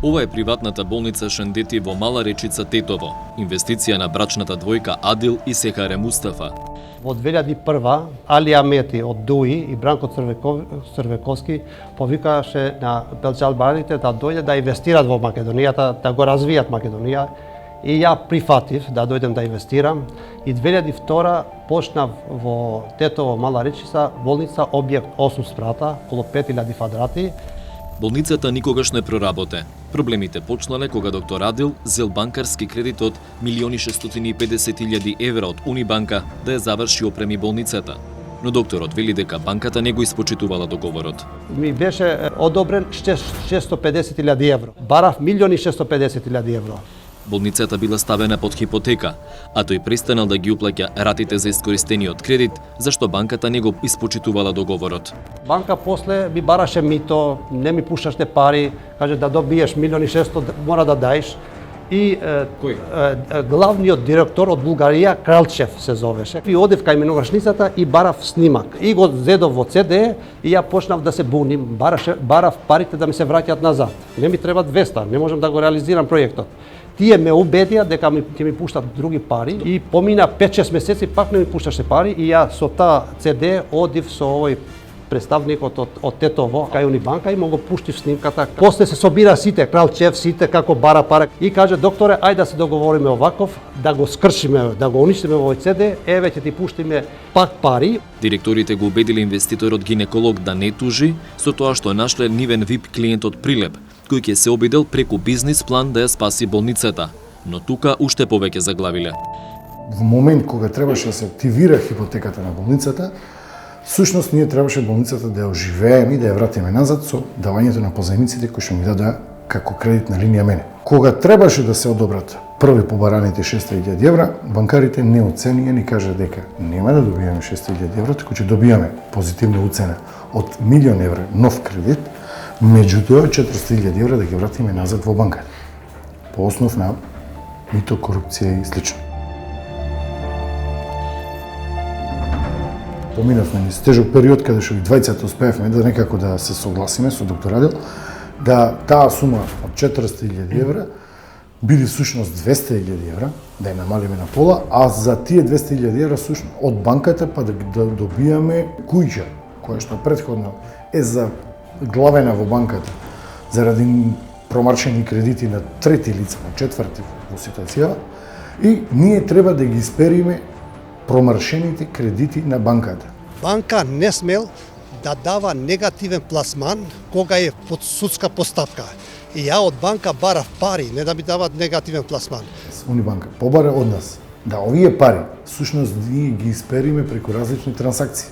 Ова е приватната болница Шендети во Мала Речица, Тетово. Инвестиција на брачната двојка Адил и Сехаре Мустафа. Во 2001 Али Амети од ДУИ и Бранко Црвековски повикаше на белчалбарите да дојде да инвестират во Македонијата, да го развијат Македонија. И ја прифатив да дојдем да инвестирам. И 2002 почнав во Тетово Мала Речица болница објект 8 спрата, околу 5000 квадрати. Болницата никогаш не проработе. Проблемите почнале кога доктор Адил зел банкарски кредит од 1.650.000 евра од Унибанка да ја заврши опреми болницата. Но докторот вели дека банката не го испочитувала договорот. Ми беше одобрен 650.000 евро. Барав 1.650.000 евро. Болницата била ставена под хипотека, а тој престанал да ги уплаќа ратите за искористениот кредит, зашто банката не го испочитувала договорот. Банка после ми бараше мито, не ми пушташе пари, каже да добиеш 1.600.000 мора да даеш. И главниот директор од Булгарија, Кралчев се зовеше. И одев кај меногашницата и барав снимак. И го зедов во CD и ја почнав да се буним, барав парите да ми се враќаат назад. Не ми треба 200, не можам да го реализирам проектот. Тие ме убедија дека ќе ми пуштат други пари и помина 5-6 месеци пак не ми пушташе пари и ја со таа CD одив со овој представникот од Тетово кај Унибанка и му го пуштив снимката. После се собира сите, Кралчев, сите како бара пара и каже докторе, ајде да се договориме оваков, да го скршиме, да го уништиме во овој CD, еве ќе ти пуштиме пак пари. Директорите го убедиле инвеститорот гинеколог да не тужи со тоа што нашле нивен VIP клиент од Прилеп, кој ќе се обидел преку бизнис план да ја спаси болницата. Но тука уште повеќе заглавиле. Во момент кога требаше да се активира хипотеката на болницата, всушност ние требаше болницата да ја оживееме и да ја вратиме назад со давањето на позајмиците кои што ми дадоа како кредитна линија мене. Кога требаше да се одобрат први побараните 600.000 евра, банкарите не оценија ни кажа дека нема да добиеме 600.000 евра, туку ќе добиеме позитивна оцена од 1.000.000 евра нов кредит, меѓутоа 400.000 евра да ги вратиме назад во банката. По основ на мито, корупција и слично. Поминавме низ тежок период каде што и двајцата успеевме да некако да се согласиме со доктор Адил, да таа сума од 400.000 евра биде всушност 200.000 евра, да ја намалиме на пола, а за тие 200.000 евра всушност од банката па да добијаме куќа, која што претходно е заглавена во банката заради промаршени кредити на трети лица, на четврти во ситуација, и ние треба да ги испериме промаршените кредити на банката. Банка не смел да дава негативен пласман кога е под судска постапка. И ја од банка барав пари, не да ми дават негативен пласман. Унибанка побара од нас да овие пари всушност ние ги испериме преку различни трансакции,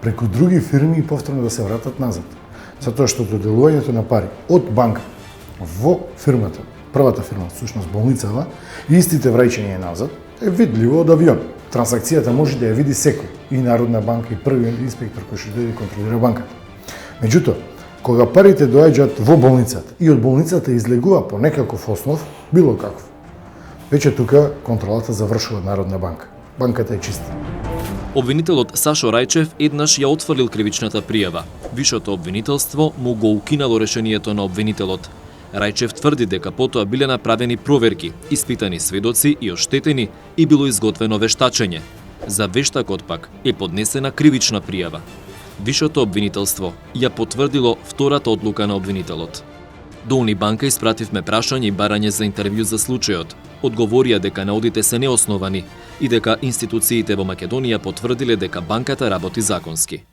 преку други фирми и повторно да се вратат назад. Затоа што доделувањето на пари од банка во фирмата, првата фирма, всушност болницава, и истите враќање назад е видливо од авион. Трансакцијата може да ја види секој, и Народна банка, и првиот инспектор кој што дојде да контролира банката. Меѓутоа, кога парите доаѓаат во болницата и од болницата излегува по некаков основ, било каков, веќе тука контролата завршува Народна банка. Банката е чиста. Обвинителот Сашо Рајчев еднаш ја отфрлил кривичната пријава. Вишето обвинителство му го укинало решението на обвинителот. Рајчев тврди дека потоа биле направени проверки, испитани сведоци и оштетени и било изготвено вештачење. За вештакот пак е поднесена кривична пријава. Вишето обвинителство ја потврдило втората одлука на обвинителот. До Унибанка испративме прашање и барање за интервју за случајот. Одговорија дека наодите се неосновани и дека институциите во Македонија потврдиле дека банката работи законски.